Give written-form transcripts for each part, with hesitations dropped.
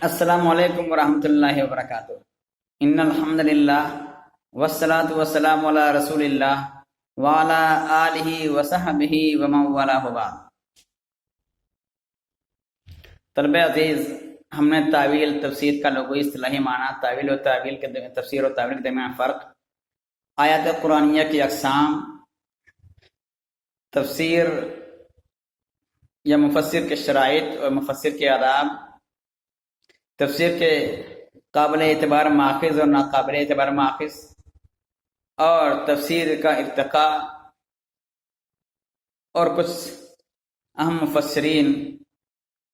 السلام علیکم ورحمۃ اللہ وبرکاتہ۔ ان الحمد للہ والصلاۃ والسلام علی رسول اللہ وعلی آلہ وصحبہ ومن والہ وبعد۔ طلبہ عزیز، ہم نے تعویل تفسیر کا لغوی اصطلاحی معنی، تعویل و تعویل کے تفسیر و تعویل کے درمیان فرق، آیات قرآنیہ کی اقسام، تفسیر یا مفسر کے شرائط اور مفسر کے آداب، تفسیر کے قابل اعتبار ماخذ اور ناقابل اعتبار ماخذ، اور تفسیر کا ارتقاء، اور کچھ اہم مفسرین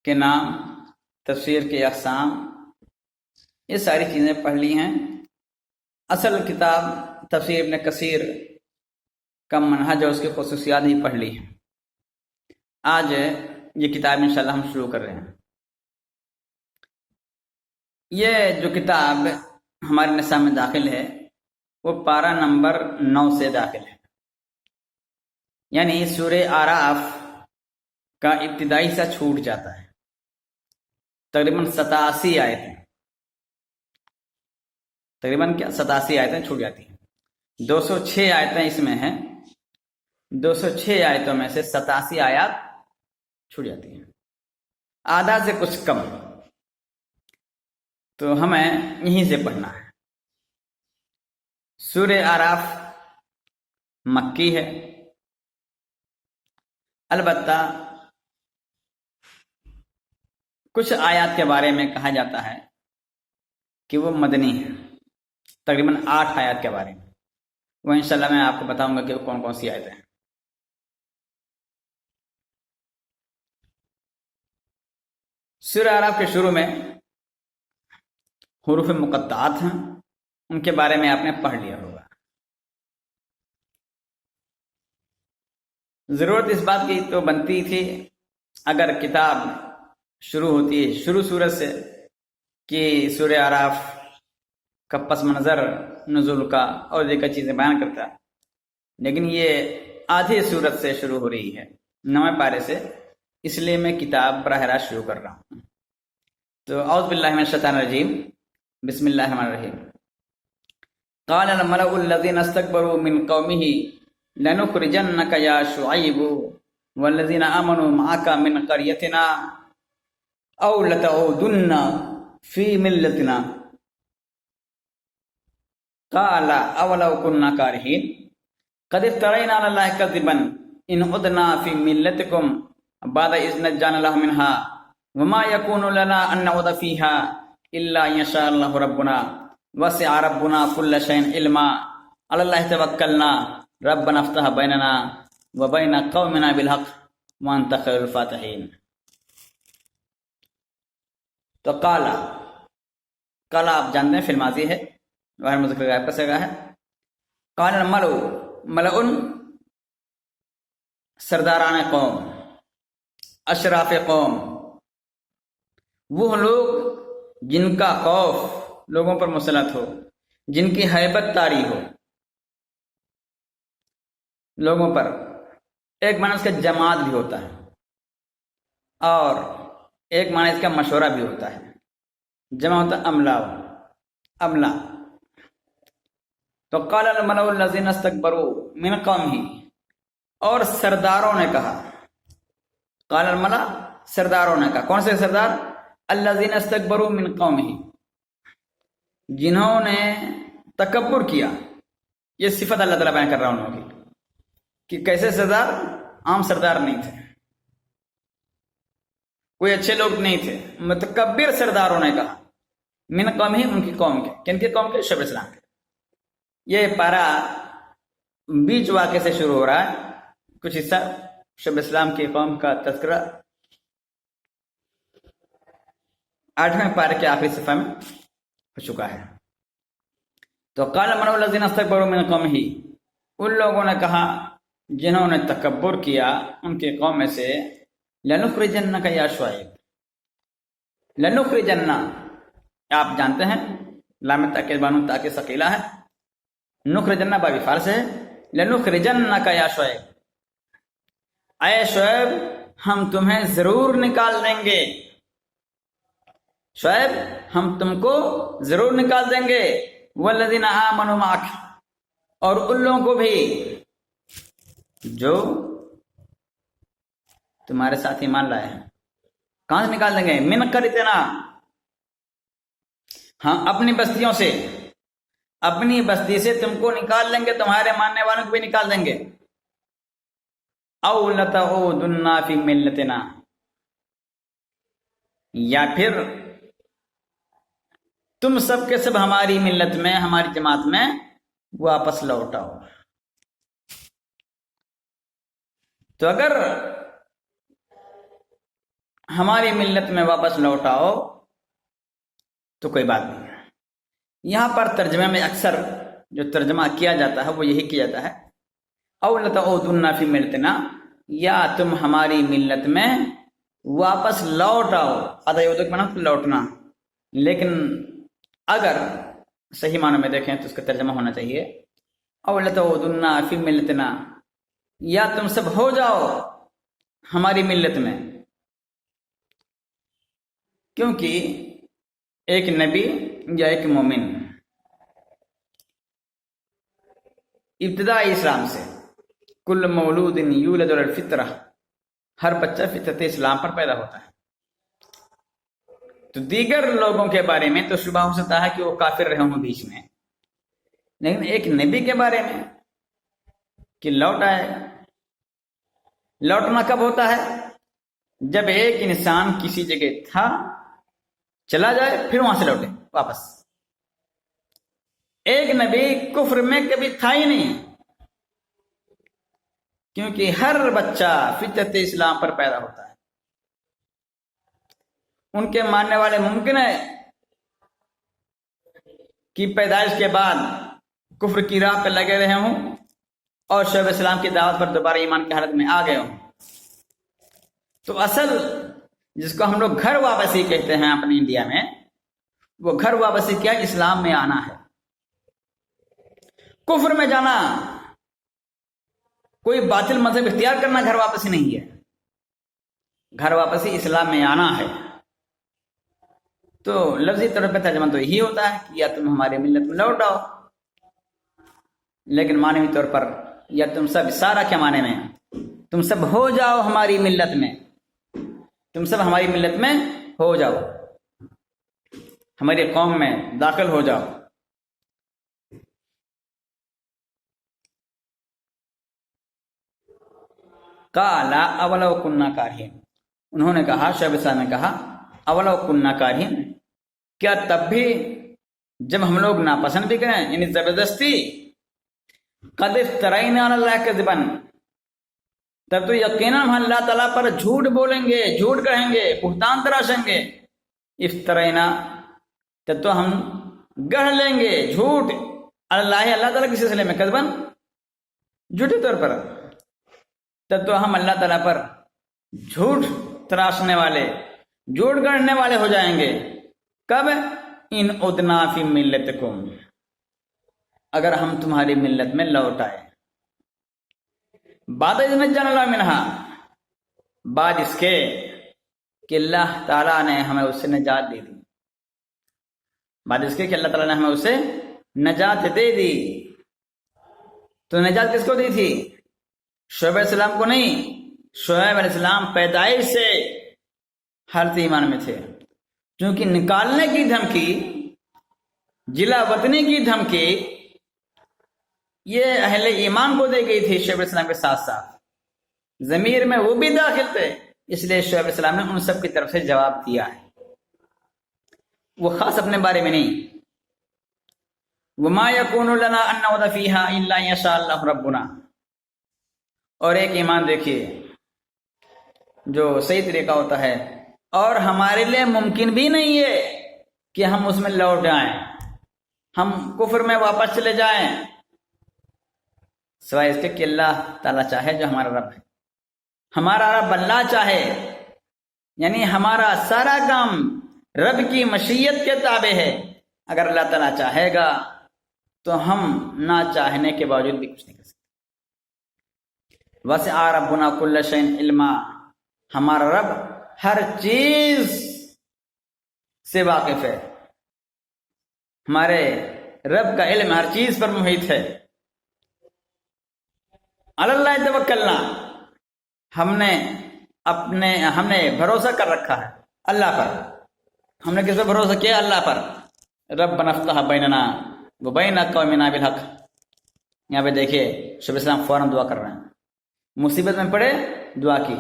کے نام، تفسیر کے اقسام، یہ ساری چیزیں پڑھ لی ہیں۔ اصل کتاب تفسیر ابن کثیر کا منہج اور اس کی خصوصیات ہی پڑھ لی ہیں۔ آج یہ کتاب انشاءاللہ ہم شروع کر رہے ہیں۔ یہ جو کتاب ہمارے نصاب میں داخل ہے وہ پارہ نمبر 9 سے داخل ہے، یعنی سورہ اعراف کا ابتدائی حصہ چھوٹ جاتا ہے، تقریباً 87 آیتیں، تقریباً 87 آیتیں چھوٹ جاتی ہیں۔ 206 آیتیں اس میں ہیں، 206 آیتوں میں سے 87 آیات چھوٹ جاتی ہیں، آدھا سے کچھ کم، تو ہمیں یہیں سے پڑھنا ہے۔ سورہ اعراف مکی ہے، البتہ کچھ آیات کے بارے میں کہا جاتا ہے کہ وہ مدنی ہے، تقریباً 8 آیات کے بارے میں، وہ انشاءاللہ میں آپ کو بتاؤں گا کہ وہ کون کون سی آیتیں ہیں۔ سورہ اعراف کے شروع میں حروف مقطعات ہیں، ان کے بارے میں آپ نے پڑھ لیا ہوگا۔ ضرورت اس بات کی تو بنتی تھی اگر کتاب شروع ہوتی ہے شروع سورت سے کہ سورہ اعراف کا پس منظر نزول کا اور دیگر چیزیں بیان کرتا، لیکن یہ آدھی سورت سے شروع ہو رہی ہے، 9 پارے سے، اس لیے میں کتاب براہ راست شروع کر رہا ہوں۔ تو اعوذ باللہ من الشیطان الرجیم، بسم اللہ الرحمن الرحیم۔ قال الملأ الذين استكبروا من قومه لنخرجنك يا شعيب والذين آمنوا معك من قريتنا أو لتعودن في ملتنا قال أولو كنا كارهين قد افترينا على الله كذبا إن عدنا في ملتكم بعد إذ نجانا الله منها وما يكون لنا أن نعود فيها إلا إن يشاء الله ربنا وسع ربنا كل شيء علما على الله توكلنا ربنا افتح بيننا وبين قومنا بالحق وأنت خير الفاتحين۔ تو قالا آپ جانتے ہیں فی الماضی ہے، غیر مذکر غائب کا صیغہ ہے۔ قال الملأ، ملأ سرداران قوم، اشراف قوم، وہ لوگ جن کا خوف لوگوں پر مسلط ہو، جن کی ہیبت طاری ہو لوگوں پر۔ ایک معنی اس کا جماعت بھی ہوتا ہے اور ایک معنی اس کا مشورہ بھی ہوتا ہے، جمع ہوتا ہے املا۔ تو قال الملأ الذين استكبروا من قومه، اور سرداروں نے کہا، قال الملأ سرداروں نے کہا، کون سے سردار؟ الذين استكبروا من قومه، جنہوں نے تکبر کیا۔ یہ صفت اللہ تعالیٰ بیان کر رہا ہوں ان کی کہ کیسے سردار؟ عام سردار نہیں تھے، کوئی اچھے لوگ نہیں تھے، متکبر سرداروں نے کہا، من قوم ہی، ان کی قوم کے، کن کی قوم کے؟ شعیب اسلام کے۔ یہ پارا بیچ واقعے سے شروع ہو رہا ہے، کچھ حصہ شعیب اسلام کی قوم کا تذکرہ 8ویں پارے کے آخری صفحہ میں ہو چکا ہے۔ تو قال الملأ الذين استكبروا من قومه، ان لوگوں نے کہا جنہوں نے تکبر کیا ان کے قوم میں سے، لنخرجنک یا شعیب، لنخرجن، آپ جانتے ہیں لام تاکید بانو تاکید ثقیلہ ہے، نخرجن بابی فارس ہے، لنخرجنک یا شعیب، اے شعیب ہم تمہیں ضرور نکال دیں گے، شعیب ہم تم کو ضرور نکال دیں گے، والذین آمنوا معک، اور ان لوگوں کو بھی جو تمہارے ساتھ ایمان لائے ہیں۔ کہاں سے نکال دیں گے؟ من قریتنا، ہاں اپنی بستیوں سے، اپنی بستی سے تم کو نکال لیں گے، تمہارے ماننے والوں کو بھی نکال دیں گے۔ او لتعودن فی ملتنا، یا پھر تم سب کے سب ہماری ملت میں، ہماری جماعت میں واپس لوٹ آؤ۔ تو اگر ہماری ملت میں واپس لوٹ آؤ تو کوئی بات نہیں۔ یہاں پر ترجمے میں اکثر جو ترجمہ کیا جاتا ہے وہ یہی کیا جاتا ہے، او لتعودن فی ملتنا، یا تم ہماری ملت میں واپس لوٹ آؤ۔ ادایودک مانا لوٹنا، لیکن اگر صحیح معنی میں دیکھیں تو اس کا ترجمہ ہونا چاہیے او لتعودن فی ملتنا، یا تم سب ہو جاؤ ہماری ملت میں۔ کیونکہ ایک نبی یا ایک مومن ابتدائی اسلام سے، کل مولود یولد علی الفطرہ، ہر بچہ فطرت اسلام پر پیدا ہوتا ہے۔ تو دیگر لوگوں کے بارے میں تو شبہ ہو سکتا ہے کہ وہ کافر رہے ہوں بیچ میں، لیکن ایک نبی کے بارے میں کہ لوٹ آئے گا۔ لوٹنا کب ہوتا ہے؟ جب ایک انسان کسی جگہ تھا، چلا جائے، پھر وہاں سے لوٹے واپس۔ ایک نبی کفر میں کبھی تھا ہی نہیں، کیونکہ ہر بچہ فطرت اسلام پر پیدا ہوتا ہے۔ ان کے ماننے والے ممکن ہے کہ پیدائش کے بعد کفر کی راہ پہ لگے رہے ہوں اور شعیب اسلام کی دعوت پر دوبارہ ایمان کی حالت میں آ گئے ہوں۔ تو اصل جس کو ہم لوگ گھر واپسی کہتے ہیں اپنے انڈیا میں، وہ گھر واپسی کیا؟ اسلام میں آنا ہے۔ کفر میں جانا، کوئی باطل مذہب اختیار کرنا گھر واپسی نہیں ہے۔ گھر واپسی اسلام میں آنا ہے۔ تو لفظی طور پہ ترجمہ تو یہی ہوتا ہے کہ یا تم ہماری ملت میں لوٹ آؤ، لیکن معنوی طور پر یا تم سب، سارا کیا معنی میں؟ تم سب ہو جاؤ ہماری ملت میں، تم سب ہماری ملت میں ہو جاؤ، ہماری قوم میں داخل ہو جاؤ۔ قال اولو کننا کارہین، انہوں نے کہا، شعیب اسلام نے کہا، اولو کننا کارہین، کیا تب بھی جب ہم لوگ ناپسند بھی کریں، یعنی زبردستی، قد افترینا علی اللہ کذبا، تب تو یقیناً ہم اللہ تعالیٰ پر جھوٹ بولیں گے، جھوٹ کہیں گے، بہتان تراشیں گے۔ افترینا، تب تو ہم گڑھ لیں گے جھوٹ، اللہ تعالیٰ کے سلسلے میں، کذبا جھوٹے طور پر، تب تو ہم اللہ تعالیٰ پر جھوٹ تراشنے والے، جھوٹ گڑھنے والے ہو جائیں گے۔ کب؟ ان ادنا فی ملتکم، اگر ہم تمہاری ملت میں لوٹ آئے۔ بعد از نجانا اللہ منہا، بعد اس کے کہ اللہ تعالیٰ نے ہمیں اس سے نجات دے دی، بعد اس کے کہ اللہ تعالیٰ نے ہمیں اسے نجات دے دی۔ تو نجات کس کو دی تھی؟ شعیب علیہ السلام کو نہیں۔ شعیب علیہ السلام پیدائش سے حالت ایمان میں تھے، کیونکہ نکالنے کی دھمکی، جلا وطنی کی دھمکی یہ اہل ایمان کو دے گئی تھی شعیب علیہ السلام کے ساتھ ساتھ، ضمیر میں وہ بھی داخل تھے، اس لیے شعیب علیہ السلام نے ان سب کی طرف سے جواب دیا ہے، وہ خاص اپنے بارے میں نہیں۔ وما يكون لنا ان نعود فيها الا ان يشاء الله ربنا، اور ایک ایمان دیکھیے جو صحیح طریقہ ہوتا ہے، اور ہمارے لیے ممکن بھی نہیں ہے کہ ہم اس میں لوٹ جائیں، ہم کفر میں واپس چلے جائیں، سوائے اس کے کہ اللہ تعالیٰ چاہے، جو ہمارا رب ہے، ہمارا رب اللہ چاہے، یعنی ہمارا سارا کام رب کی مشیت کے تابع ہے۔ اگر اللہ تعالیٰ چاہے گا تو ہم نہ چاہنے کے باوجود بھی کچھ نہیں کر سکتے۔ وسع ربنا کل شیء علما، ہمارا رب ہر چیز سے واقف ہے، ہمارے رب کا علم ہر چیز پر محیط ہے۔ اللہ توکلنا، ہم نے بھروسہ کر رکھا ہے اللہ پر۔ ہم نے کس پر بھروسہ کیا؟ اللہ پر۔ ربنا افتح بیننا وبین قومنا بالحق۔ یہاں پہ دیکھیے شیخ الاسلام فوراً دعا کر رہے ہیں، مصیبت میں پڑے دعا کی۔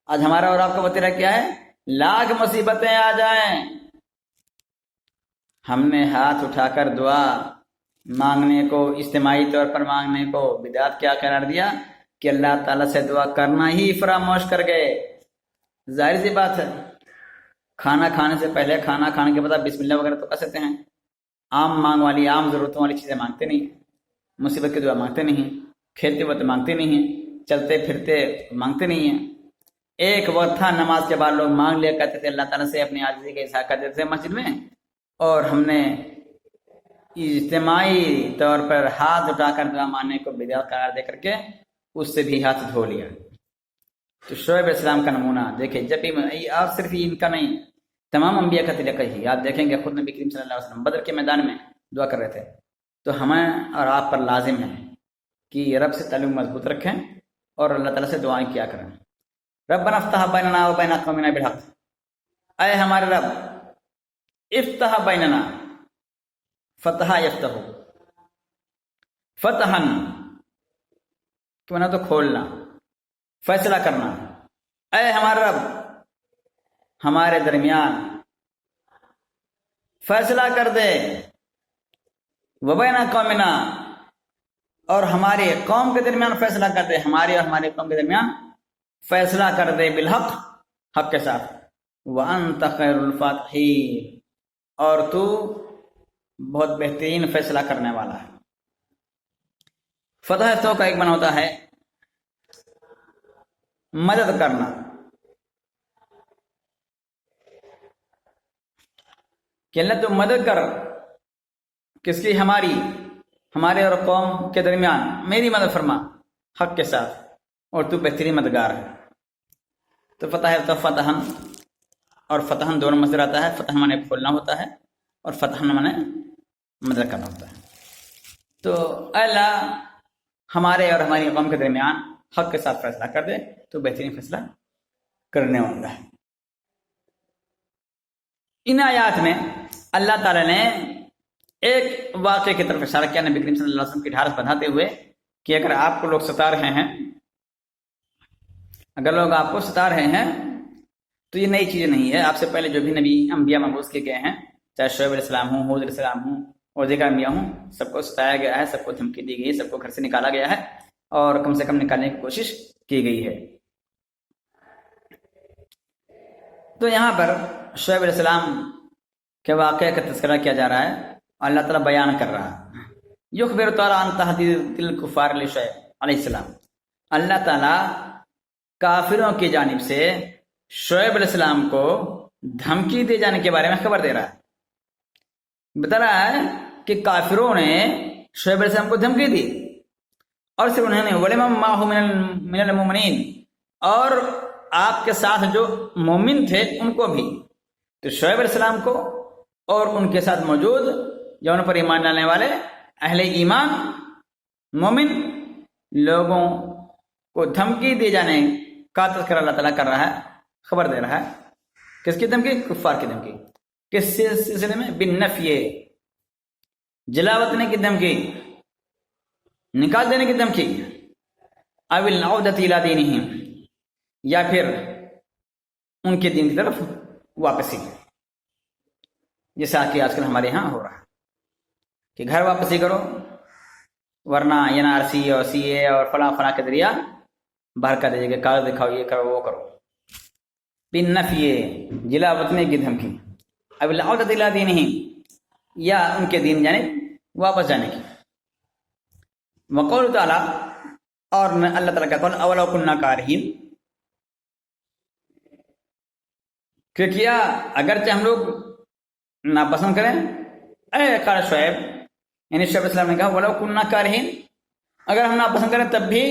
آج ہمارا اور آپ کا وتیرہ کیا ہے؟ لاکھ مصیبتیں آ جائیں، ہم نے ہاتھ اٹھا کر دعا مانگنے کو، اجتماعی طور پر مانگنے کو بدعت کیا قرار دیا کہ اللہ تعالیٰ سے دعا کرنا ہی فراموش کر گئے۔ ظاہر سی بات ہے، کھانا کھانے سے پہلے، کھانا کھانے کے بعد بسم اللہ وغیرہ تو کر سکتے ہیں، عام مانگ والی، عام ضرورتوں والی چیزیں مانگتے نہیں، مصیبت کی دعا مانگتے نہیں، کھیلتے وقت مانگتے نہیں ہیں، چلتے پھرتے مانگتے نہیں ہیں۔ ایک وقت تھا نماز کے بعد لوگ مانگ لیا کرتے تھے اللہ تعالیٰ سے، اپنی عاجزی کا اظہار کرتے تھے مسجد میں، اور ہم نے اجتماعی طور پر ہاتھ اٹھا کر دعا مانگنے کو بدعت قرار دے کر کے اس سے بھی ہاتھ دھو لیا۔ تو شعیب علیہ السلام کا نمونہ دیکھیں، جب بھی آپ صرف ان کا نہیں، تمام انبیاء کا طریقہ ہی آپ دیکھیں گے۔ خود نبی کریم صلی اللہ علیہ وسلم بدر کے میدان میں دعا کر رہے تھے۔ تو ہمیں اور آپ پر لازم ہے کہ رب سے تعلق مضبوط رکھیں اور اللہ تعالیٰ سے دعائیں کیا کریں۔ ربنا افتح بیننا وبین قومنا بالحق، اے ہمارے رب، افتح بیننا، فتح یفتح، فتحن کہ بنا تو کھولنا، فیصلہ کرنا، اے ہمارا رب ہمارے درمیان فیصلہ کر دے، وبین قومنا، اور ہمارے قوم کے درمیان فیصلہ کر دے، ہمارے اور ہمارے قوم کے درمیان فیصلہ کر دے بالحق، حق کے ساتھ۔ وانت خیر الفاتحین، اور تو بہت بہترین فیصلہ کرنے والا ہے۔ فتح تو کا ایک معنی ہوتا ہے مدد کرنا، کہ اللہ تو مدد کر، کس کی؟ ہمارے اور قوم کے درمیان میری مدد فرما حق کے ساتھ، اور تو بہترین مددگار ہے۔ تو فتح تو فتحن اور فتحن دونوں مصدر آتا ہے، فتح مانے کھولنا ہوتا ہے اور فتحن مانے مدد کرنا ہوتا ہے۔ تو اللہ ہمارے اور ہماری قوم کے درمیان حق کے ساتھ فیصلہ کر دے، تو بہترین فیصلہ کرنے والا ہے۔ ان آیات میں اللہ تعالیٰ نے ایک واقعے کی طرف اشارہ کیا، نبی کریم صلی اللہ علیہ وسلم کی ڈھارس بندھاتے ہوئے، کہ اگر آپ کو لوگ ستا رہے ہیں، اگر لوگ آپ کو ستا رہے ہیں تو یہ نئی چیز نہیں ہے۔ آپ سے پہلے جو بھی نبی انبیاء مبعوث کیے گئے ہیں، چاہے شعیب علیہ السلام ہوں، ہود علیہ السلام ہوں اور دیگر انبیاء ہوں، سب کو ستایا گیا ہے، سب کو دھمکی دی گئی ہے، سب کو گھر سے نکالا گیا ہے، اور کم سے کم نکالنے کی کوشش کی گئی ہے۔ تو یہاں پر شعیب علیہ السلام کے واقعے کا تذکرہ کیا جا رہا ہے، اللہ تعالیٰ بیان کر رہا ہے۔ یخبر تعالیٰ عن تحدید الکفار لشعیب علیہ السلام، اللہ تعالیٰ کافروں کی جانب سے شعیب علیہ السلام کو دھمکی دے جانے کے بارے میں خبر دے رہا ہے، بتا رہا ہے کہ کافروں نے شعیب علیہ السلام کو دھمکی دی، اور صرف انہوں نے وَلِمَن مَّعَهُ مِنَ الْمُؤْمِنِينَ، اور آپ کے ساتھ جو مومن تھے ان کو بھی۔ تو شعیب علیہ السلام کو اور ان کے ساتھ موجود یا ان پر ایمان لانے والے اہل ایمان مومن لوگوں کو دھمکی دیے جانے کا تذکرہ اللہ تعالیٰ کر رہا ہے، خبر دے رہا ہے۔ کس کی دھمکی؟ کفار کی دھمکی۔ کس سلسلے میں؟ بالنفی، جلاوطنے کی دھمکی، نکال دینے کی دھمکی، او العودۃ الی دینہم، یا پھر ان کے دین کی طرف واپسی، جیسا کہ آج کل ہمارے ہاں ہو رہا ہے کہ گھر واپسی کرو، ورنہ NRC اور CA اور فلاں فلاں کے ذریعہ باہر کر دیجیے گا، کاغذ دکھاؤ، یہ کرو وہ کرو۔ بالنفی، جلا وطنے کی دھمکی، اب العودۃ الی دینہم، یا ان کے دین جانب واپس جانے کی۔ وقول تعالیٰ، اور اللہ تعالیٰ کا قول، اولو کننا کارہین، کہ کیا اگرچہ ہم لوگ ناپسند کریں، اے قال شعیب، یعنی شعیب علیہ السلام نے کہا ولو کننا کارہین، اگر ہم ناپسند کریں تب بھی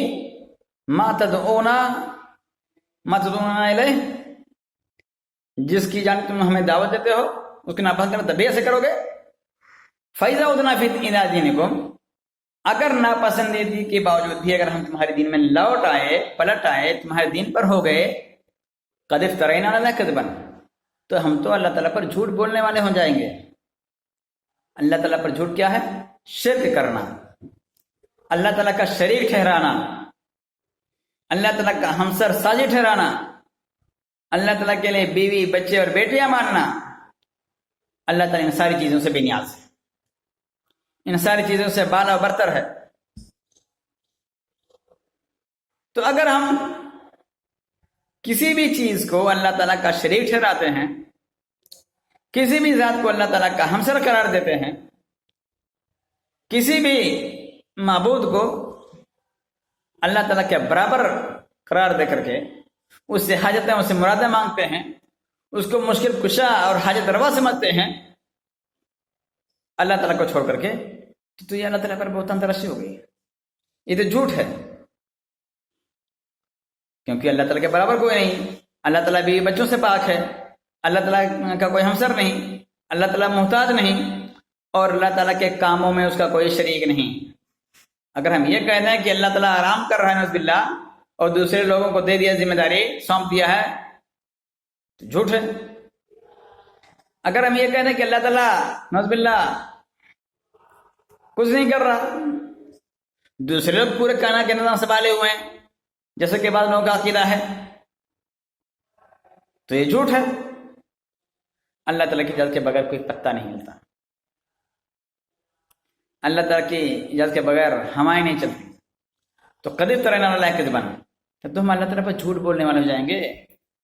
ما تدعونا الیہ، جس کی جانب تم ہمیں دعوت دیتے ہو، اس کی ناپسند کرنا تبھی ایسے کرو گے. فَإِذَا عُدْنَا فِي إِلَىٰ دِينِكُمْ، اگر ناپسندیدگی کے باوجود بھی اگر ہم تمہارے دین میں لوٹ آئے، پلٹ آئے، تمہارے دین پر ہو گئے، قَدْ افْتَرَيْنَا عَلَى اللَّهِ كَذِبًا، تو ہم تو اللہ تعالیٰ پر جھوٹ بولنے والے ہو جائیں گے. اللہ تعالیٰ پر جھوٹ کیا ہے؟ شرک کرنا، اللہ تعالیٰ کا شریک ٹھہرانا، اللہ تعالیٰ کا ہمسر سازی ٹھہرانا، اللہ تعالیٰ کے لیے بیوی بچے اور بیٹیاں ماننا. اللہ تعالیٰ ان ساری چیزوں سے بے نیاز ہے، ان ساری چیزوں سے بالا و برتر ہے. تو اگر ہم کسی بھی چیز کو اللہ تعالیٰ کا شریک ٹھہراتے ہیں، کسی بھی ذات کو اللہ تعالیٰ کا ہمسر قرار دیتے ہیں، کسی بھی معبود کو اللہ تعالیٰ کے برابر قرار دے کر کے اس سے حاجتیں، اس سے مرادیں مانگتے ہیں، اس کو مشکل کشا اور حاجت روا سمجھتے ہیں اللہ تعالیٰ کو چھوڑ کر کے، تو یہ اللہ تعالیٰ پر بہتان تراشی ہو گئی. یہ تو جھوٹ ہے، کیونکہ اللہ تعالیٰ کے برابر کوئی نہیں. اللہ تعالیٰ بھی بچوں سے پاک ہے، اللہ تعالیٰ کا کوئی ہمسر نہیں، اللہ تعالیٰ محتاج نہیں، اور اللہ تعالیٰ کے کاموں میں اس کا کوئی شریک نہیں. اگر ہم یہ کہتے ہیں کہ اللہ تعالیٰ آرام کر رہا ہے نعوذ باللہ اور دوسرے لوگوں کو دے دیا، ذمہ داری سونپ دیا ہے، تو جھوٹ ہے. اگر ہم یہ کہتے ہیں کہ اللہ تعالیٰ نعوذ باللہ کچھ نہیں کر رہا، دوسرے لوگ پورے کائنات کے نظام سنبھالے ہوئے ہیں جیسے کہ بعض لوگوں کا عقیدہ ہے، تو یہ جھوٹ ہے. اللہ تعالیٰ کی اجازت کے بغیر کوئی پتہ نہیں ملتا، اللہ تعالیٰ کی اجازت کے بغیر ہوائیں نہیں چلتی. تو قَدْ افْتَرَيْنَا عَلَى اللَّهِ كَذِبًا، تو ہم اللہ تعالیٰ پر جھوٹ بولنے والے ہو جائیں گے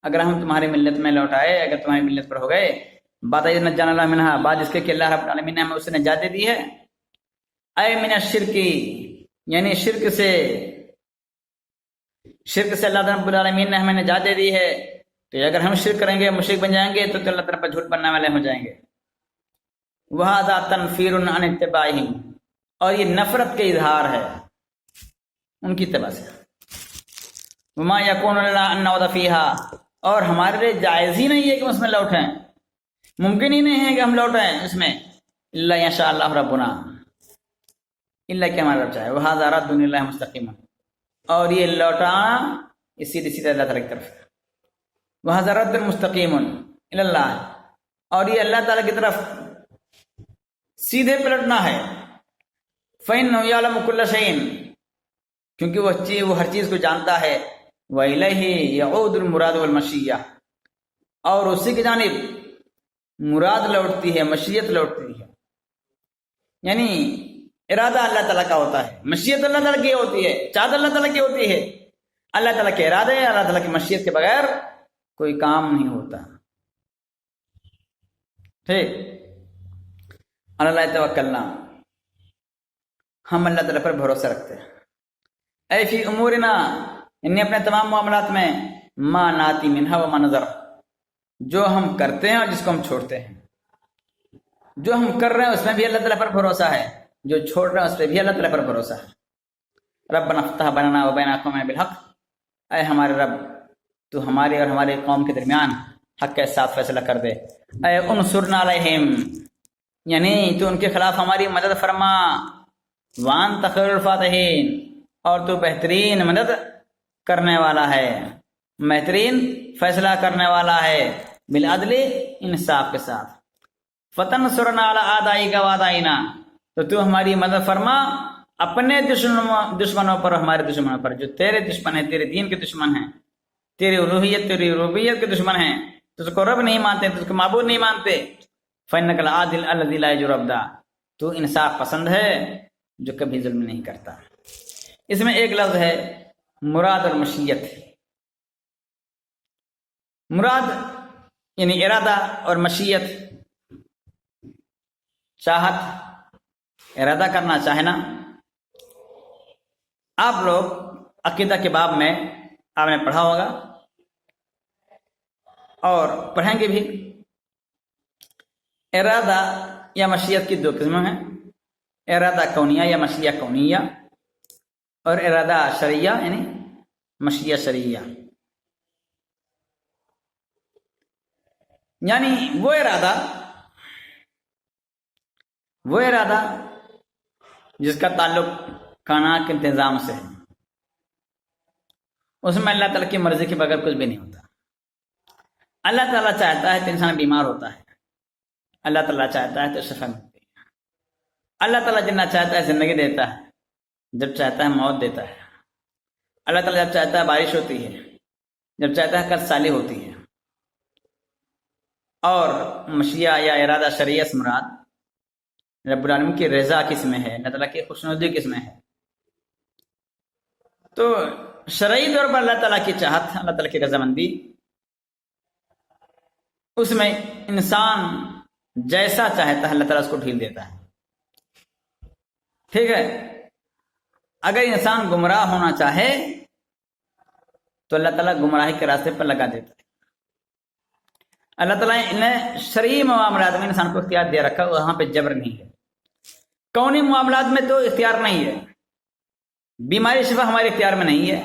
اگر ہم تمہاری ملت میں لوٹ آئے، اگر تمہاری ملت پر ہو گئے. بات نجانا اللہ منہا، بعد اس کے کہ اللہ رب العالمین نے ہمیں اسے نجات دے دی ہے. اے من الشرک، یعنی شرک سے اللہ رب العالمین نے ہمیں نجات دے دی ہے. تو اگر ہم شرک کریں گے، مشرک بن جائیں گے، تو اللہ تعالیٰ پر جھوٹ بننے والے ہو جائیں گے. وَهَذَا تَنْفِيرٌ عَنِ اتِّبَاعِهِمْ، اور یہ نفرت کے اظہار ہے ان کی اتباع سے. وَمَا يَكُونُ لَنَا أَن نَعُودَ فِيهَا، اور ہمارے لیے جائز ہی نہیں ہے کہ اس میں لوٹیں، ممکن ہی نہیں ہے کہ ہم لوٹیں اس میں، إِلَّا يَشَاءَ اللَّهُ رَبُّنَا، اللہ کہ ہمارا رب چاہے. وَهَذَا رَدٌّ إِلَى اللَّهِ مُسْتَقِيمٌ، اور یہ لوٹانا اس سیدھے سیدھے اللہ تعالیٰ کی طرف ہے. وَهَذَا رَدٌّ مُسْتَقِيمٌ إِلَى اللَّهِ، اور یہ اللہ تعالیٰ کی طرف سیدھے پلٹنا ہے. فَإِنَّهُ يَعْلَمُ كُلَّ شَيْءٍ، کیونکہ وہ ہر چیز کو جانتا ہے. وَإِلَيْهِ يَعُودُ الْمُرَادُ وَالْمَشِيَّةُ، اور اسی کی جانب مراد لوٹتی ہے، مشیت لوٹتی ہے. یعنی ارادہ اللہ تعالیٰ کا ہوتا ہے، مشیت اللہ تعالیٰ کی ہوتی ہے، چاہت اللہ تعالیٰ کی ہوتی ہے. اللہ تعالیٰ کے ارادے، اللہ تعالیٰ کی مشیت کے بغیر کوئی کام نہیں ہوتا. ٹھیک. اللہ توکلنا، ہم اللہ تعالیٰ پر بھروسہ رکھتے ہیں. اے فی امورنا، یعنی اپنے تمام معاملات میں، ما ناتی منہا و ما نظر، جو ہم کرتے ہیں اور جس کو ہم چھوڑتے ہیں. جو ہم کر رہے ہیں اس میں بھی اللہ تعالیٰ پر بھروسہ ہے، جو چھوڑ رہے ہیں اس پہ بھی اللہ تعالیٰ پر بھروسہ ہے. ربنا افتح بیننا و بین قومنا بالحق، اے ہمارے رب تو ہمارے اور ہمارے قوم کے درمیان حق کے ساتھ فیصلہ کر دے. اے انصرنا علیہم، یعنی تو ان کے خلاف ہماری مدد فرما. وانت خیر الفاتحین، اور تو بہترین مدد کرنے والا ہے، بہترین فیصلہ کرنے والا ہے، بالعدل، انصاف کے ساتھ. فتنصرنا علی اعدائک و اعدائنا، تو ہماری مدد فرما اپنے دشمنوں پر، ہمارے دشمنوں پر، جو تیرے دشمن ہیں، تیرے دین کے دشمن ہیں، تیری الوہیت، تیری ربوبیت کے دشمن ہیں، تجھ کو رب نہیں مانتے، تجھ کو معبود نہیں مانتے. فإنک العادل الذی لا یجور عبدا، تو انصاف پسند ہے جو کبھی ظلم نہیں کرتا. اس میں ایک لفظ ہے مراد اور مشیت. مراد یعنی ارادہ، اور مشیت چاہت، ارادہ کرنا، چاہنا. آپ لوگ عقیدہ کے باب میں آپ نے پڑھا ہوگا اور پڑھیں گے بھی. ارادہ یا مشیت کی دو قسمیں ہیں، ارادہ کونیہ یا مشیہ کونیہ، اور ارادہ شرعیہ یعنی مشیہ شرعیہ. یعنی وہ ارادہ وہ ارادہ جس کا تعلق کائنات کے انتظام سے ہے، اس میں اللہ تعالیٰ کی مرضی کے بغیر کچھ بھی نہیں ہوتا۔ اللہ تعالیٰ چاہتا ہے تو انسان بیمار ہوتا ہے، اللہ تعالیٰ چاہتا ہے تو شفا ملتی ہے، اللہ تعالیٰ جتنا چاہتا ہے زندگی دیتا ہے، جب چاہتا ہے موت دیتا ہے، اللہ تعالیٰ جب چاہتا ہے بارش ہوتی ہے، جب چاہتا ہے کل سالی ہوتی ہے۔ اور مشیہ یا ارادہ شرعیہ سے مراد رب العالمین کی رضا کس میں ہے، اللہ تعالیٰ کی خوشنودی کس میں ہے۔ تو شرعی طور پر اللہ تعالیٰ کی چاہت، اللہ تعالیٰ کی رضامندی، اس میں انسان جیسا چاہتا ہے اللہ تعالیٰ اس کو ڈھیل دیتا ہے، ٹھیک ہے۔ اگر انسان گمراہ ہونا چاہے تو اللہ تعالیٰ گمراہی کے راستے پر لگا دیتا ہے۔ اللہ تعالیٰ نے شرعی معاملات میں انسان کو اختیار دے رکھا، وہاں پہ جبر نہیں ہے۔ کونی معاملات میں تو اختیار نہیں ہے، بیماری شفا ہمارے اختیار میں نہیں ہے،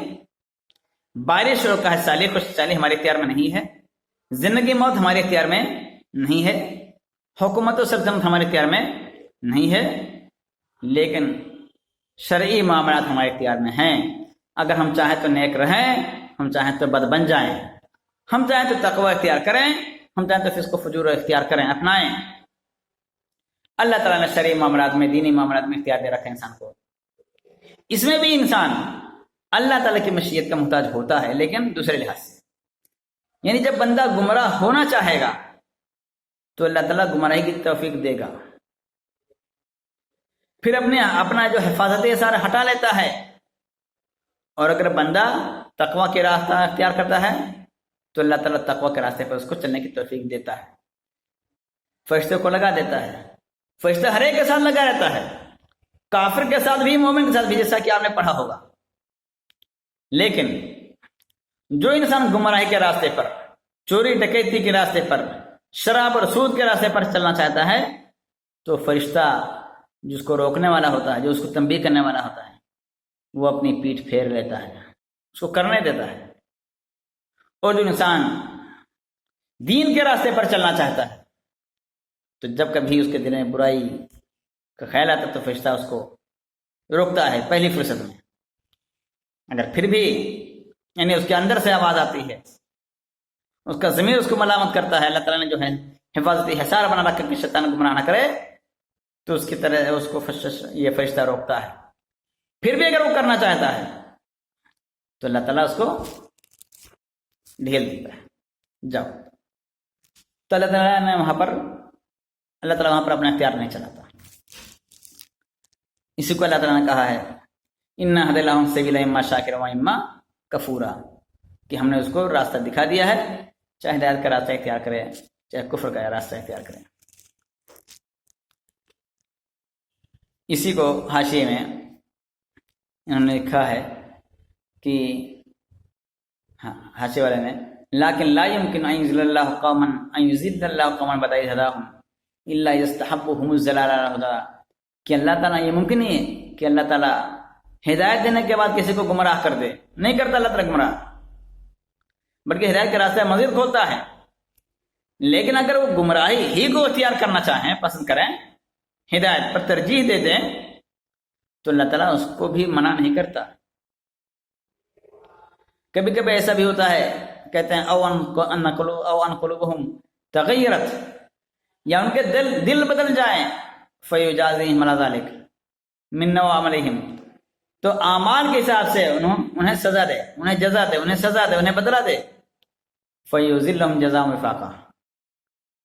بارش اور کا سالی خوش سالی ہمارے اختیار میں نہیں ہے، زندگی موت ہمارے اختیار میں نہیں ہے، حکومت و سلطنت ہمارے اختیار میں نہیں ہے، لیکن شرعی معاملات ہمارے اختیار میں ہیں۔ اگر ہم چاہیں تو نیک رہیں، ہم چاہیں تو بد بن جائیں، ہم چاہیں تو تقوی اختیار کریں، ہم چاہیں تو فسق و فجور اختیار کریں، اپنائیں۔ اللہ تعالیٰ نے شرعی معاملات میں، دینی معاملات میں اختیار دے رکھا ہے انسان کو۔ اس میں بھی انسان اللہ تعالیٰ کی مشیت کا محتاج ہوتا ہے، لیکن دوسرے لحاظ سے، یعنی جب بندہ گمراہ ہونا چاہے گا تو اللہ تعالیٰ گمراہی کی توفیق دے گا، پھر اپنا جو حفاظت سارا ہٹا لیتا ہے۔ اور اگر بندہ تقوی کے راستہ اختیار کرتا ہے تو اللہ تعالیٰ تقوی کے راستے پر اس کو چلنے کی توفیق دیتا ہے، فرشتوں کو لگا دیتا ہے، فرشتہ ہر ایک کے ساتھ لگا رہتا ہے، کافر کے ساتھ بھی، مومن کے ساتھ بھی، جیسا کہ آپ نے پڑھا ہوگا۔ لیکن جو انسان گمراہی کے راستے پر، چوری ڈکیتی کے راستے پر، شراب اور سود کے راستے پر چلنا چاہتا ہے تو فرشتہ جس کو روکنے والا ہوتا ہے، جو اس کو تنبیہ کرنے والا ہوتا ہے، وہ اپنی پیٹھ پھیر لیتا ہے، اس کو کرنے دیتا ہے۔ اور جو انسان دین کے راستے پر چلنا چاہتا ہے تو جب کبھی اس کے دل میں برائی کا خیال آتا ہے تو فرشتہ اس کو روکتا ہے پہلی فرصت میں۔ اگر پھر بھی یعنی اس کے اندر سے آواز آتی ہے، اس کا ضمیر اس کو ملامت کرتا ہے، اللہ تعالیٰ نے جو ہے حفاظتی حصار بنا رکھا کہ شیطان گمراہ نہ کرے، تو اس کی طرح اس کو یہ فرشتہ روکتا ہے۔ پھر بھی اگر وہ کرنا چاہتا ہے تو اللہ تعالیٰ اس کو ڈھیل دیتا ہے، جاؤ۔ تو اللہ تعالیٰ نے وہاں پر اپنا اختیار نہیں چلاتا۔ اسی کو اللہ تعالیٰ نے کہا ہے اِنَّا هَدَيْنَاهُ السَّبِيلَ إِمَّا شَاكِرًا وَإِمَّا كَفُورًا، کہ ہم نے اس کو راستہ دکھا دیا ہے، چاہے ہدایت کا راستہ اختیار کرے، چاہے کفر کا راستہ اختیار کرے۔ اسی کو حاشیے میں انہوں نے لکھا ہے کہ حاشیے والے نے لیکن لا يمكن ان يذل الله قوما بعد إذ هداهم الا يستحبهم الضلال على الهدى، کہ اللہ تعالیٰ یہ ممکن نہیں ہے کہ اللہ تعالیٰ ہدایت دینے کے بعد کسی کو گمراہ کر دے، نہیں کرتا اللہ تعالیٰ گمراہ، بلکہ ہدایت کا راستہ مزید کھولتا ہے۔ لیکن اگر وہ گمراہی ہی کو اختیار کرنا چاہیں، پسند کریں، ہدایت پر ترجیح دے دیں، تو اللہ تعالیٰ اس کو بھی منع نہیں کرتا۔ کبھی کبھی ایسا بھی ہوتا ہے، کہتے ہیں او ان قلوبہم تغیرت، یا ان کے دل بدل جائیں، فیجازیہم علی ذلک من عملہم، تو اعمال کے حساب سے انہیں سزا دے، انہیں جزا دے، انہیں سزا دے، انہیں بدلہ دے، فیذلہم جزاء وفاقا،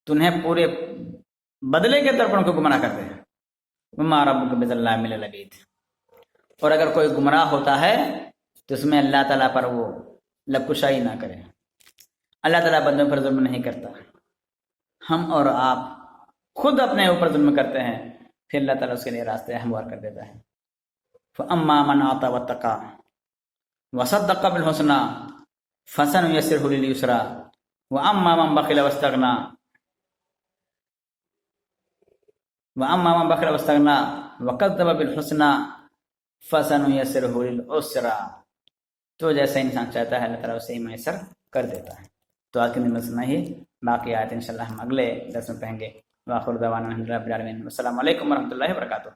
تو انہیں پورے بدلے کے طور پر ان کو گمراہ کرتے ہیں۔ وما ربک بظلام للعبید، اور اگر کوئی گمراہ ہوتا ہے تو اس میں اللہ تعالیٰ پر وہ لب کشائی نہ کرے۔ اللہ تعالیٰ بندوں پر ظلم نہیں کرتا، ہم اور آپ خود اپنے اوپر ظلم کرتے ہیں، پھر اللہ تعالیٰ اس کے لیے راستے ہموار کر دیتا ہے۔ فَأَمَّا مَنْ أَعْطَىٰ وَاتَّقَىٰ وَصَدَّقَ بِالْحُسْنَىٰ فَسَنُيَسِّرُهُ لِلْيُسْرَىٰ وَأَمَّا مَنْ بَخِلَ وَاسْتَغْنَىٰ وَكَذَّبَ بِالْحُسْنَىٰ فَسَنُيَسِّرُهُ لِلْعُسْرَىٰ، تو جیسا انسان چاہتا ہے اللہ تعالیٰ اسے میسر کر دیتا ہے۔ تو آج کے دن میں سنا ہی، باقی آیت انشاءاللہ ہم اگلے درس میں پڑھیں گے۔ واخر دعوانا الحمد للہ رب العالمین. السلام علیکم ورحمۃ اللہ وبرکاتہ.